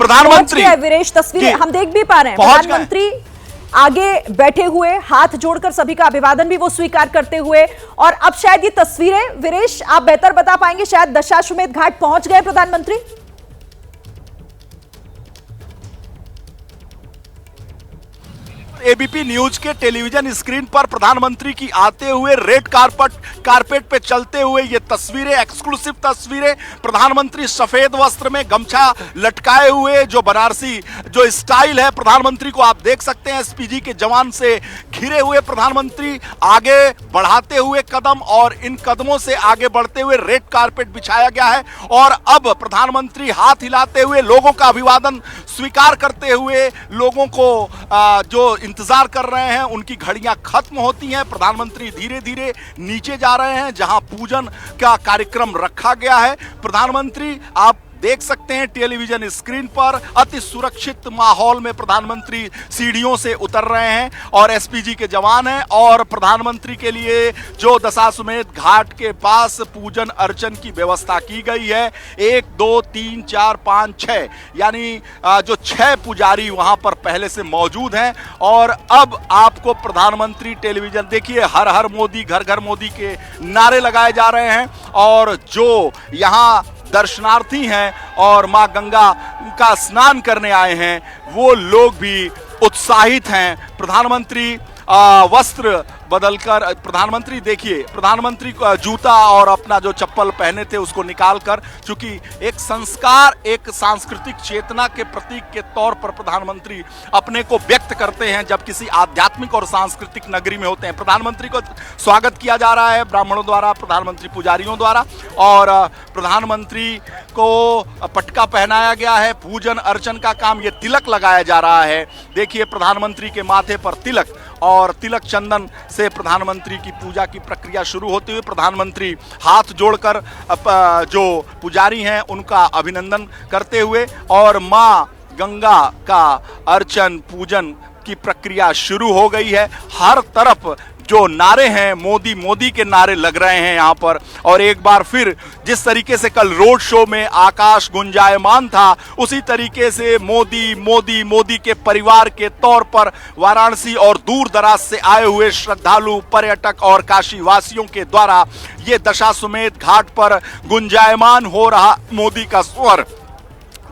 प्रधानमंत्री वीरेश तस्वीरें हम देख भी पा रहे हैं, प्रधानमंत्री आगे बैठे हुए हाथ जोड़कर सभी का अभिवादन भी वो स्वीकार करते हुए। और अब शायद ये तस्वीरें, वीरेश आप बेहतर बता पाएंगे, शायद दशाश्वमेध घाट पहुंच गए प्रधानमंत्री। एबीपी न्यूज के टेलीविजन स्क्रीन पर प्रधानमंत्री की आते हुए रेड कारपेट पे चलते हुए ये तस्वीरें, एक्सक्लूसिव तस्वीरें। प्रधानमंत्री सफेद वस्त्र में गमछा लटकाए हुए, जो बनारसी जो स्टाइल है प्रधानमंत्री को आप देख सकते हैं। एसपीजी के जवान से घिरे हुए प्रधानमंत्री आगे बढ़ाते हुए कदम, और इन कदमों से आगे बढ़ते हुए रेड कारपेट बिछाया गया है। और अब प्रधानमंत्री हाथ हिलाते हुए लोगों का अभिवादन स्वीकार करते हुए लोगों को जो इंतजार कर रहे हैं उनकी घड़ियां खत्म होती हैं। प्रधानमंत्री धीरे धीरे नीचे जा रहे हैं जहां पूजन का कार्यक्रम रखा गया है। प्रधानमंत्री आप देख सकते हैं टेलीविजन स्क्रीन पर अति सुरक्षित माहौल में प्रधानमंत्री सीढ़ियों से उतर रहे हैं और एसपीजी के जवान हैं। और प्रधानमंत्री के लिए जो दशाश्वमेध घाट के पास पूजन अर्चन की व्यवस्था की गई है, 1 2 3 4 5 6 यानी जो 6 पुजारी वहां पर पहले से मौजूद हैं। और अब आपको प्रधानमंत्री टेलीविजन देखिए, हर हर मोदी, घर घर मोदी के नारे लगाए जा रहे हैं। और जो यहाँ दर्शनार्थी हैं और मां गंगा का स्नान करने आए हैं, वो लोग भी उत्साहित हैं। प्रधानमंत्री वस्त्र बदलकर, प्रधानमंत्री देखिए, प्रधानमंत्री जूता और अपना जो चप्पल पहने थे उसको निकालकर, चूंकि एक संस्कार, एक सांस्कृतिक चेतना के प्रतीक के तौर पर प्रधानमंत्री अपने को व्यक्त करते हैं जब किसी आध्यात्मिक और सांस्कृतिक नगरी में होते हैं। प्रधानमंत्री को स्वागत किया जा रहा है ब्राह्मणों द्वारा, प्रधानमंत्री पुजारियों द्वारा, और प्रधानमंत्री को पटका पहनाया गया है। पूजन अर्चन का काम, ये तिलक लगाया जा रहा है। देखिए प्रधानमंत्री के माथे पर तिलक और तिलक चंदन से प्रधानमंत्री की पूजा की प्रक्रिया शुरू होती हुई प्रधानमंत्री हाथ जोड़कर जो पुजारी हैं उनका अभिनंदन करते हुए और मां गंगा का अर्चन पूजन की प्रक्रिया शुरू हो गई है। हर तरफ जो नारे हैं, मोदी मोदी के नारे लग रहे हैं यहाँ पर। और एक बार फिर जिस तरीके से कल रोड शो में आकाश गुंजायमान था, उसी तरीके से मोदी मोदी मोदी के परिवार के तौर पर वाराणसी और दूर दराज से आए हुए श्रद्धालु, पर्यटक और काशीवासियों के द्वारा ये दशाश्वमेध घाट पर गुंजायमान हो रहा मोदी का स्वर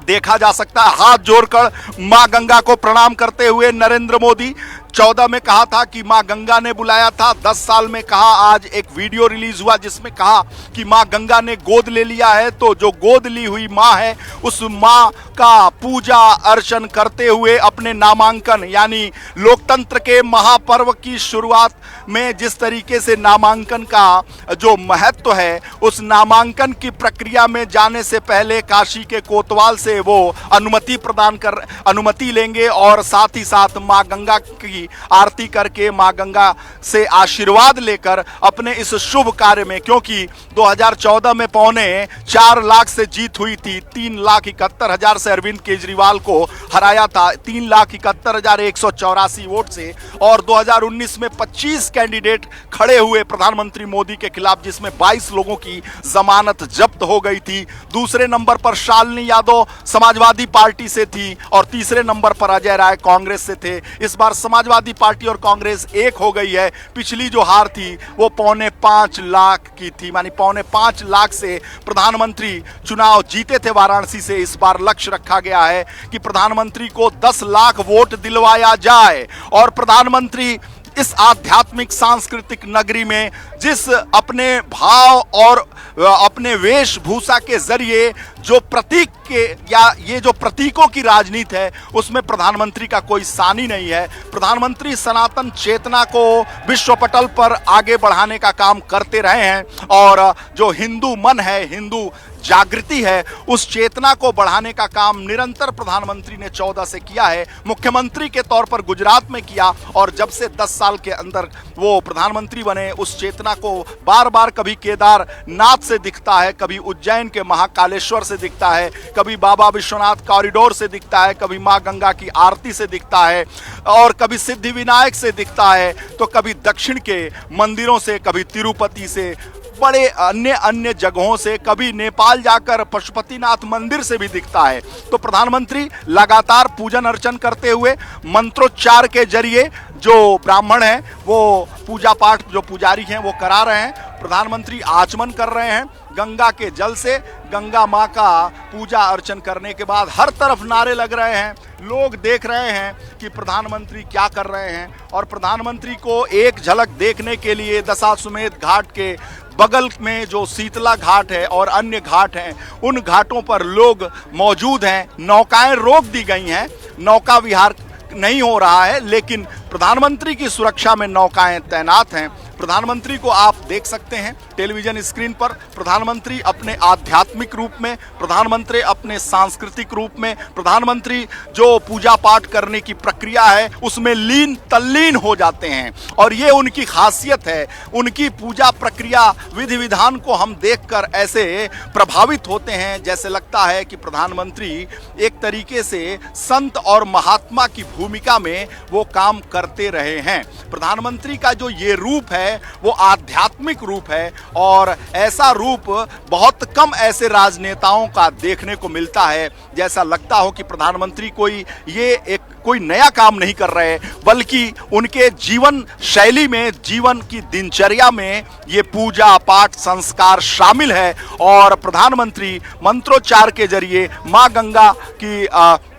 देखा जा सकता है। हाथ जोड़कर मां गंगा को प्रणाम करते हुए नरेंद्र मोदी 14 में कहा था कि मां गंगा ने बुलाया था, 10 साल में कहा, आज एक वीडियो रिलीज हुआ जिसमें कहा कि मां गंगा ने गोद ले लिया है। तो जो गोद ली हुई मां है, उस मां का पूजा अर्चन करते हुए अपने नामांकन, यानी लोकतंत्र के महापर्व की शुरुआत में जिस तरीके से नामांकन का जो महत्व है, उस नामांकन की प्रक्रिया में जाने से पहले काशी के कोतवाल से वो अनुमति लेंगे और साथ ही साथ मां गंगा की आरती करके मां गंगा से आशीर्वाद लेकर अपने इस शुभ कार्य में, क्योंकि 2014 में 4.25 लाख से जीत हुई थी, 3,71,000 से अरविंद केजरीवाल को हराया था, 3,71,184 वोट से। और 2019 में 25 कैंडिडेट खड़े हुए प्रधानमंत्री मोदी के खिलाफ, जिसमें 22 लोगों की जमानत जब्त हो गई थी। दूसरे नंबर पर शालिनी यादव समाजवादी पार्टी से थी और तीसरे नंबर पर अजय राय कांग्रेस से थे। इस बार समाजवादी पार्टी और कांग्रेस एक हो गई है। पिछली जो हार थी वो 5.25 लाख की थी, मानी 5.25 लाख से प्रधानमंत्री चुनाव जीते थे वाराणसी से। इस बार लक्ष्य रखा गया है कि प्रधानमंत्री को 10 लाख वोट दिलवाया जाए और प्रधानमंत्री इस आध्यात्मिक सांस्कृतिक नगरी में जिस अपने भाव और अपने वेशभूषा के जरिए जो प्रतीक के या ये जो प्रतीकों की राजनीति है, उसमें प्रधानमंत्री का कोई सानी नहीं है। प्रधानमंत्री सनातन चेतना को विश्व पटल पर आगे बढ़ाने का काम करते रहे हैं और जो हिंदू मन है, हिंदू जागृति है, उस चेतना को बढ़ाने का काम निरंतर प्रधानमंत्री ने 14 से किया है। मुख्यमंत्री के तौर पर गुजरात में किया और जब से 10 साल के अंदर वो प्रधानमंत्री बने, उस चेतना को बार बार कभी केदारनाथ से दिखता है, कभी उज्जैन के महाकालेश्वर से दिखता है, कभी बाबा विश्वनाथ कॉरिडोर से दिखता है, कभी मां गंगा की आरती से दिखता है और कभी सिद्धिविनायक से दिखता है, तो कभी दक्षिण के मंदिरों से, कभी तिरुपति से, बड़े अन्य अन्य जगहों से, कभी नेपाल जाकर पशुपतिनाथ मंदिर से भी दिखता है। तो प्रधानमंत्री लगातार पूजन अर्चन करते हुए मंत्रोच्चार के जरिए जो ब्राह्मण हैं वो पूजा पाठ, जो पुजारी हैं वो करा रहे हैं। प्रधानमंत्री आचमन कर रहे हैं गंगा के जल से। गंगा माँ का पूजा अर्चन करने के बाद हर तरफ नारे लग रहे हैं, लोग देख रहे हैं कि प्रधानमंत्री क्या कर रहे हैं। और प्रधानमंत्री को एक झलक देखने के लिए दशाश्वमेध घाट के बगल में जो शीतला घाट है और अन्य घाट हैं, उन घाटों पर लोग मौजूद हैं। नौकाएं रोक दी गई हैं, नौका विहार नहीं हो रहा है, लेकिन प्रधानमंत्री की सुरक्षा में नौकाएं तैनात हैं। प्रधानमंत्री को आप देख सकते हैं टेलीविजन स्क्रीन पर। प्रधानमंत्री अपने आध्यात्मिक रूप में, प्रधानमंत्री अपने सांस्कृतिक रूप में, प्रधानमंत्री जो पूजा पाठ करने की प्रक्रिया है उसमें लीन तल्लीन हो जाते हैं। और ये उनकी खासियत है। उनकी पूजा प्रक्रिया, विधि विधान को हम देखकर ऐसे प्रभावित होते हैं जैसे लगता है कि प्रधानमंत्री एक तरीके से संत और महात्मा की भूमिका में वो काम करते रहे हैं। प्रधानमंत्री का जो ये रूप है वो आध्यात्मिक रूप है, और ऐसा रूप बहुत कम ऐसे राजनेताओं का देखने को मिलता है जैसा लगता हो कि प्रधानमंत्री कोई नया काम नहीं कर रहे, बल्कि उनके जीवन शैली में, जीवन की दिनचर्या में ये पूजा पाठ संस्कार शामिल है। और प्रधानमंत्री मंत्रोच्चार के जरिए माँ गंगा की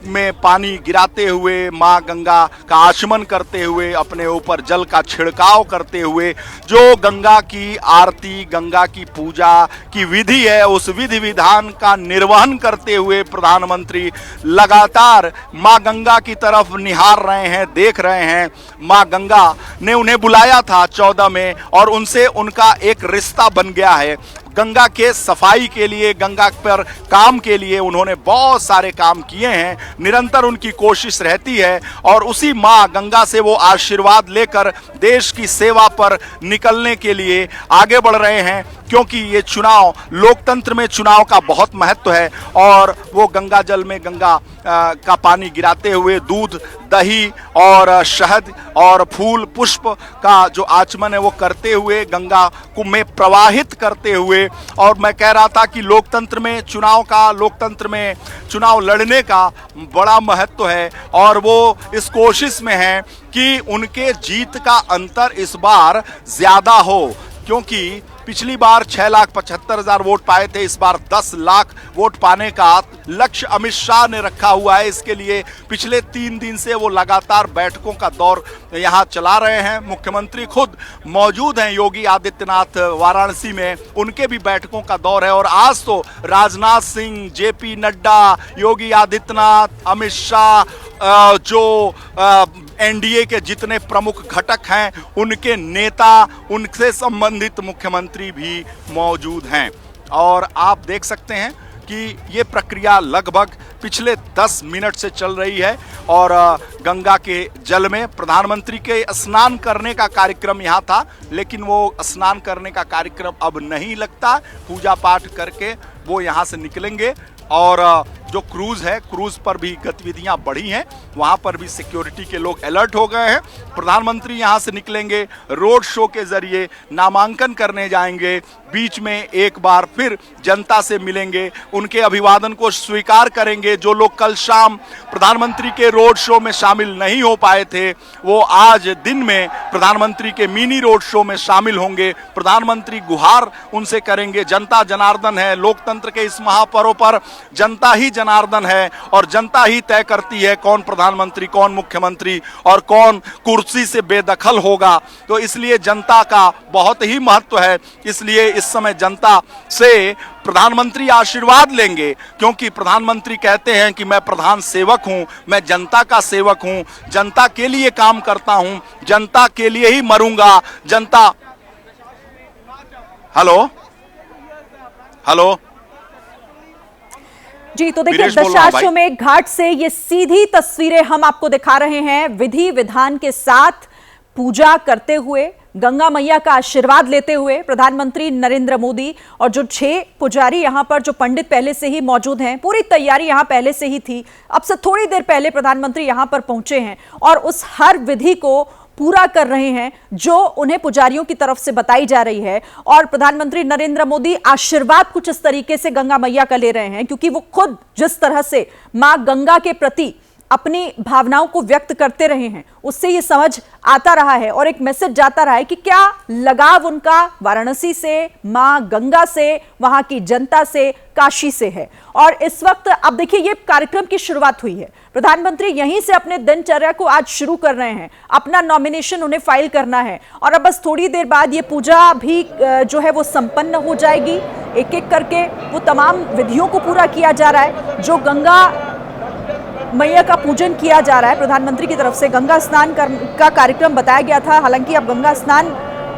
में पानी गिराते हुए, माँ गंगा का आचमन करते हुए, अपने ऊपर जल का छिड़काव करते हुए जो गंगा की आरती, गंगा की पूजा की विधि है, उस विधि विधान का निर्वहन करते हुए प्रधानमंत्री लगातार माँ गंगा की तरफ निहार रहे हैं, देख रहे हैं। माँ गंगा ने उन्हें बुलाया था 14 में, और उनसे उनका एक रिश्ता बन गया है। गंगा के सफाई के लिए, गंगा पर काम के लिए उन्होंने बहुत सारे काम किए हैं। निरंतर उनकी कोशिश रहती है, और उसी माँ गंगा से वो आशीर्वाद लेकर देश की सेवा पर निकलने के लिए आगे बढ़ रहे हैं। क्योंकि ये चुनाव, लोकतंत्र में चुनाव का बहुत महत्व है, और वो गंगा जल में गंगा का पानी गिराते हुए दूध, दही और शहद और फूल पुष्प का जो आचमन है वो करते हुए, गंगा को में प्रवाहित करते हुए। और मैं कह रहा था कि लोकतंत्र में चुनाव का, लोकतंत्र में चुनाव लड़ने का बड़ा महत्व है, और वो इस कोशिश में है कि उनके जीत का अंतर इस बार ज्यादा हो। क्योंकि पिछली बार 6,75,000 वोट पाए थे, इस बार 10 लाख वोट पाने का लक्ष्य अमित शाह ने रखा हुआ है। इसके लिए पिछले 3 दिन से वो लगातार बैठकों का दौर यहाँ चला रहे हैं। मुख्यमंत्री खुद मौजूद हैं योगी आदित्यनाथ वाराणसी में, उनके भी बैठकों का दौर है। और आज तो राजनाथ सिंह, जेपी नड्डा, योगी आदित्यनाथ, अमित शाह, जो एनडीए के जितने प्रमुख घटक हैं, उनके नेता, उनसे संबंधित मुख्यमंत्री भी मौजूद हैं। और आप देख सकते हैं कि ये प्रक्रिया लगभग पिछले 10 मिनट से चल रही है, और गंगा के जल में प्रधानमंत्री के स्नान करने का कार्यक्रम यहाँ था, लेकिन वो स्नान करने का कार्यक्रम अब नहीं लगता। पूजा पाठ करके वो यहाँ से निकलेंगे, और जो क्रूज है, क्रूज पर भी गतिविधियां बढ़ी हैं, वहां पर भी सिक्योरिटी के लोग अलर्ट हो गए हैं। प्रधानमंत्री यहां से निकलेंगे, रोड शो के जरिए नामांकन करने जाएंगे, बीच में एक बार फिर जनता से मिलेंगे, उनके अभिवादन को स्वीकार करेंगे। जो लोग कल शाम प्रधानमंत्री के रोड शो में शामिल नहीं हो पाए थे, वो आज दिन में प्रधानमंत्री के मिनी रोड शो में शामिल होंगे। प्रधानमंत्री गुहार उनसे करेंगे। जनता जनार्दन है, लोकतंत्र के इस महापर्व पर जनता ही जनार्दन है, और जनता ही तय करती है कौन प्रधानमंत्री, कौन मुख्यमंत्री और कौन कुर्सी से बेदखल होगा। तो इसलिए जनता का बहुत ही महत्व है। इसलिए इस समय जनता से प्रधानमंत्री आशीर्वाद लेंगे, क्योंकि प्रधानमंत्री कहते हैं कि मैं प्रधान सेवक हूं, मैं जनता का सेवक हूं, जनता के लिए काम करता हूं, जनता के लिए ही मरूंगा। जनता, हेलो हेलो जी, तो देखिए दशाश्वमेध घाट से ये सीधी तस्वीरें हम आपको दिखा रहे हैं। विधि विधान के साथ पूजा करते हुए, गंगा मैया का आशीर्वाद लेते हुए प्रधानमंत्री नरेंद्र मोदी, और जो 6 पुजारी यहां पर, जो पंडित पहले से ही मौजूद हैं, पूरी तैयारी यहां पहले से ही थी। अब से थोड़ी देर पहले प्रधानमंत्री यहां पर पहुंचे हैं, और उस हर विधि को पूरा कर रहे हैं जो उन्हें पुजारियों की तरफ से बताई जा रही है। और प्रधानमंत्री नरेंद्र मोदी आशीर्वाद कुछ इस तरीके से गंगा मैया का ले रहे हैं, क्योंकि वो खुद जिस तरह से मां गंगा के प्रति अपनी भावनाओं को व्यक्त करते रहे हैं, उससे ये समझ आता रहा है और एक मैसेज जाता रहा है कि क्या लगाव उनका वाराणसी से, मां गंगा से, वहां की जनता से, काशी से है। और इस वक्त अब देखिए ये कार्यक्रम की शुरुआत हुई है, प्रधानमंत्री यहीं से अपने दिनचर्या को आज शुरू कर रहे हैं, अपना नॉमिनेशन उन्हें फाइल करना है और अब बस थोड़ी देर बाद ये पूजा भी जो है वो संपन्न हो जाएगी। एक एक करके वो तमाम विधियों को पूरा किया जा रहा है। जो गंगा मैया का पूजन किया जा रहा है प्रधानमंत्री की तरफ से, गंगा स्नान का कार्यक्रम बताया गया था, हालांकि अब गंगा स्नान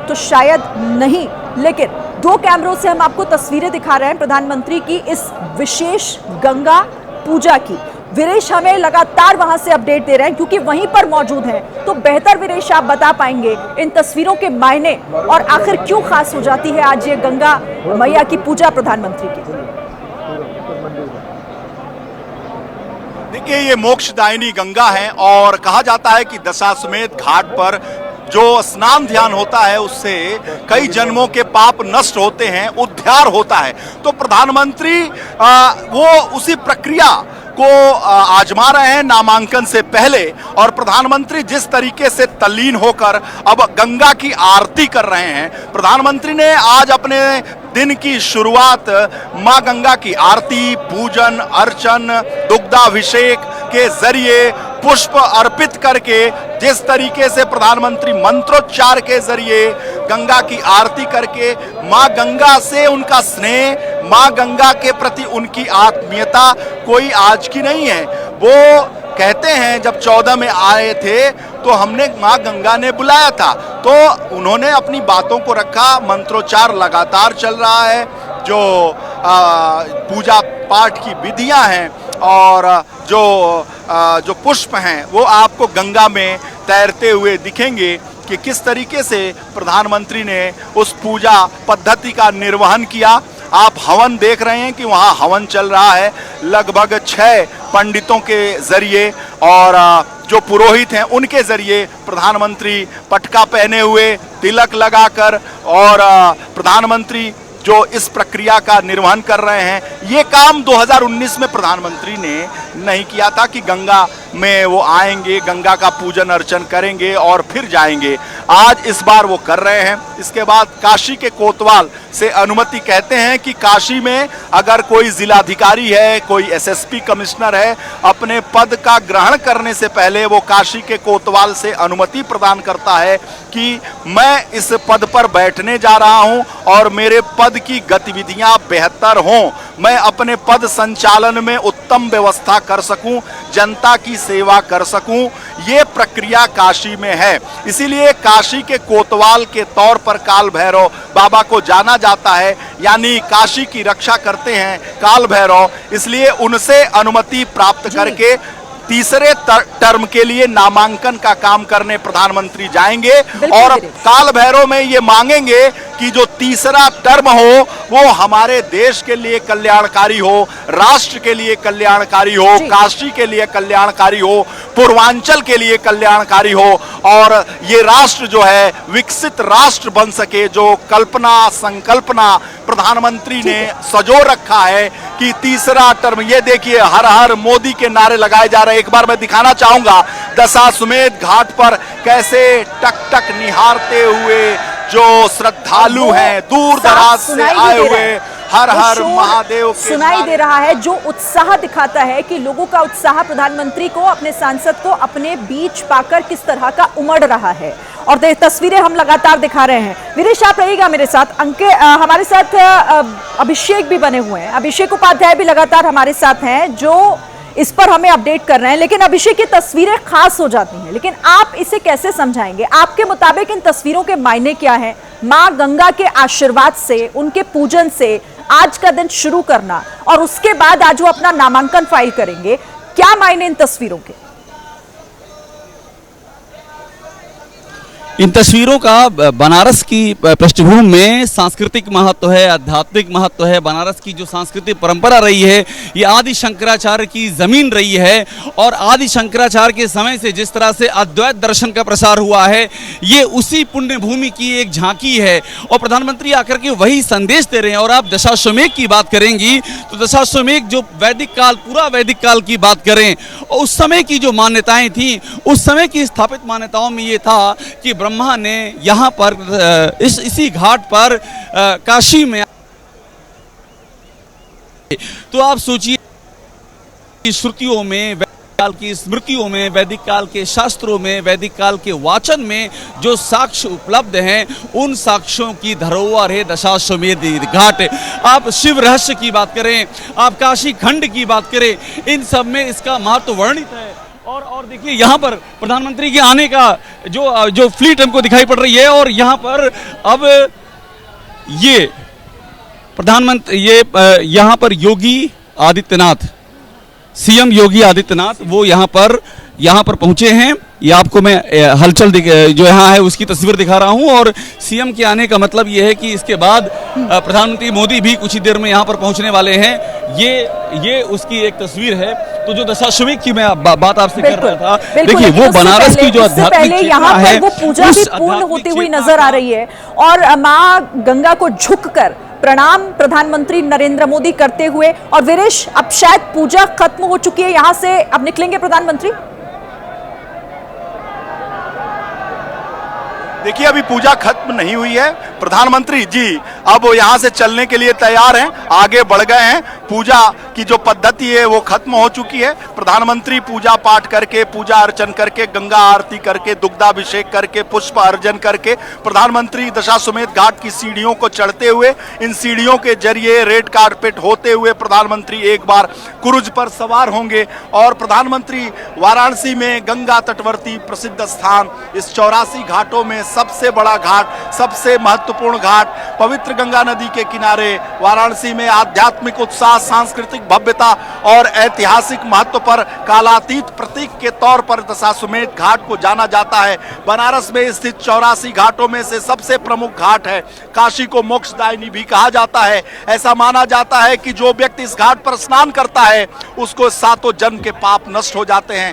तो शायद नहीं, लेकिन 2 कैमरों से हम आपको तस्वीरें दिखा रहे हैं प्रधानमंत्री की इस विशेष गंगा पूजा की। वीरेश हमें लगातार वहां से अपडेट दे रहे हैं क्योंकि वहीं पर मौजूद हैं, तो बेहतर वीरेश आप बता पाएंगे इन तस्वीरों के मायने और आखिर क्यों खास हो जाती है आज ये गंगा मैया की पूजा प्रधानमंत्री की। देखिए ये मोक्षदायिनी गंगा है और कहा जाता है कि दशाश्वमेध घाट पर जो स्नान ध्यान होता है उससे कई जन्मों के पाप नष्ट होते हैं, उद्धार होता है। तो प्रधानमंत्री वो उसी प्रक्रिया को आजमा रहे हैं नामांकन से पहले, और प्रधानमंत्री जिस तरीके से तल्लीन होकर अब गंगा की आरती कर रहे हैं। प्रधानमंत्री ने आज अपने दिन की शुरुआत मां गंगा की आरती, पूजन अर्चन, दुग्धाभिषेक के जरिए पुष्प अर्पित करके, जिस तरीके से प्रधानमंत्री मंत्रोच्चार के जरिए गंगा की आरती करके मां गंगा से उनका स्नेह, मां गंगा के प्रति उनकी आत्मीयता कोई आज की नहीं है। वो कहते हैं जब 14 में आए थे तो हमने मां गंगा ने बुलाया था, तो उन्होंने अपनी बातों को रखा। मंत्रोच्चार लगातार चल रहा है, जो पूजा पाठ की विधियां हैं और जो पुष्प हैं वो आपको गंगा में तैरते हुए दिखेंगे कि किस तरीके से प्रधानमंत्री ने उस पूजा पद्धति का निर्वहन किया। आप हवन देख रहे हैं कि वहाँ हवन चल रहा है, लगभग 6 पंडितों के जरिए और जो पुरोहित हैं उनके जरिए प्रधानमंत्री पटका पहने हुए, तिलक लगाकर, और प्रधानमंत्री जो इस प्रक्रिया का निर्वहन कर रहे हैं। ये काम 2019 में प्रधानमंत्री ने नहीं किया था कि गंगा में वो आएंगे, गंगा का पूजन अर्चन करेंगे और फिर जाएंगे। आज इस बार वो कर रहे हैं। इसके बाद काशी के कोतवाल से अनुमति, कहते हैं कि काशी में अगर कोई जिलाधिकारी है, कोई एसएसपी कमिश्नर है, अपने पद का ग्रहण करने से पहले वो काशी के कोतवाल से अनुमति प्रदान करता है कि मैं इस पद पर बैठने जा रहा हूं और मेरे पद की गतिविधियां बेहतर हों, मैं अपने पद संचालन में उत्तम व्यवस्था कर सकूं, जनता की सेवा कर सकूं। ये प्रक्रिया काशी में है। इसीलिए काशी के कोतवाल के तौर पर काल भैरव बाबा को जाना जाता है, यानी काशी की रक्षा करते हैं काल भैरव। इसलिए उनसे अनुमति प्राप्त करके तीसरे टर्म के लिए नामांकन का काम करने प्रधानमंत्री जाएंगे और काल भैरव में ये मांगेंगे कि जो तीसरा टर्म हो वो हमारे देश के लिए कल्याणकारी हो, राष्ट्र के लिए कल्याणकारी हो, काशी के लिए कल्याणकारी हो, पूर्वांचल के लिए कल्याणकारी हो और ये राष्ट्र जो है विकसित राष्ट्र बन सके। जो कल्पना संकल्पना प्रधानमंत्री ने सजो रखा है कि तीसरा टर्म, ये देखिए हर हर मोदी के नारे लगाए जा रहे हैं। एक बार मैं दिखाना चाहूंगा दशाश्वमेध घाट पर कैसे टक टक निहारते हुए जो श्रद्धालु हैं, दूर दराज से आए हुए, हर हर महादेव सुनाई दे रहा है, जो उत्साह दिखाता है कि लोगों का उत्साह प्रधानमंत्री को, अपने सांसद को अपने बीच पाकर किस तरह का उमड़ रहा है। और तस्वीरें हम लगातार दिखा रहे हैं। वीरेश आप रहिएगा मेरे साथ। हमारे साथ अभिषेक भी बने हुए हैं, अभिषेक उपाध्याय भी लगातार हमारे साथ हैं जो इस पर हमें अपडेट कर रहे हैं। लेकिन अभिषेक की तस्वीरें खास हो जाती हैं, लेकिन आप इसे कैसे समझाएंगे? आपके मुताबिक इन तस्वीरों के मायने क्या हैं? मां गंगा के आशीर्वाद से, उनके पूजन से आज का दिन शुरू करना और उसके बाद आज वो अपना नामांकन फाइल करेंगे, क्या मायने इन तस्वीरों के? इन तस्वीरों का बनारस की पृष्ठभूमि में सांस्कृतिक महत्व है, आध्यात्मिक महत्व है। बनारस की जो सांस्कृतिक परंपरा रही है ये आदि शंकराचार्य की जमीन रही है, और आदि शंकराचार्य के समय से जिस तरह से अद्वैत दर्शन का प्रसार हुआ है ये उसी पुण्य भूमि की एक झांकी है, और प्रधानमंत्री आकर के वही संदेश दे रहे हैं। और आप दशाश्वमेध की बात करेंगी तो दशाश्वमेध जो वैदिक काल, पूरा वैदिक काल की बात करें, और उस समय की जो मान्यताएं थी, उस समय की स्थापित मान्यताओं में ये था कि ब्रह्मा ने यहाँ पर इसी घाट पर काशी में, तो आप सोचिए श्रुतियों में, वैदिक काल की स्मृतियों में, वैदिक काल के शास्त्रों में, वैदिक काल के वाचन में जो साक्ष्य उपलब्ध हैं उन साक्ष्यों की धरोहर है दशाश्वमेध घाट। आप शिव रहस्य की बात करें, आप काशी खंड की बात करें, इन सब में इसका महत्व वर्णित है। और देखिए यहाँ पर प्रधानमंत्री के आने का जो फ्लीट हमको दिखाई पड़ रही है, और यहाँ पर अब ये प्रधानमंत्री यहाँ पर योगी आदित्यनाथ, सीएम योगी आदित्यनाथ वो यहाँ पर पहुंचे हैं। ये आपको मैं हलचल जो यहाँ है उसकी तस्वीर दिखा रहा हूँ, और सीएम के आने का मतलब ये है कि इसके बाद प्रधानमंत्री मोदी भी कुछ ही देर में यहाँ पर पहुंचने वाले हैं। ये उसकी एक तस्वीर है। तो जो दशाश्वमेध की मैं बात आपसे कर रहा था, देखिए वो बनारस की जो आध्यात्मिक चेतना है वो पूजा भी पूर्ण होती हुई नजर आ रही है, और मां गंगा को झुककर प्रणाम प्रधानमंत्री नरेंद्र मोदी करते हुए। और वीरेश, अब शायद पूजा खत्म हो चुकी है, यहां से अब निकलेंगे प्रधानमंत्री। देखिए अभी पूजा खत्म नहीं हुई है, प्रधानमंत्री जी अब वो यहाँ से चलने के लिए तैयार हैं, आगे बढ़ गए हैं। पूजा की जो पद्धति है वो खत्म हो चुकी है। प्रधानमंत्री पूजा पाठ करके, पूजा अर्चन करके, गंगा आरती करके, दुग्धाभिषेक करके, पुष्प अर्चन करके प्रधानमंत्री दशाश्वमेध घाट की सीढ़ियों को चढ़ते हुए, इन सीढ़ियों के जरिए रेड कारपेट होते हुए प्रधानमंत्री एक बार कुरुज पर सवार होंगे, और प्रधानमंत्री वाराणसी में गंगा तटवर्ती प्रसिद्ध स्थान, इस 84 घाटों में सबसे बड़ा घाट, सबसे महत्वपूर्ण घाट, पवित्र गंगा नदी के किनारे वाराणसी में आध्यात्मिक उत्साह, सांस्कृतिक भव्यता और ऐतिहासिक महत्व पर कालातीत प्रतीक के तौर पर दशाश्वमेध घाट को जाना जाता है। बनारस में स्थित 84 घाटों में से सबसे प्रमुख घाट है। काशी को मोक्षदायिनी भी कहा जाता है। ऐसा माना जाता है कि जो व्यक्ति इस घाट पर स्नान करता है उसको 7 जन्म के पाप नष्ट हो जाते हैं।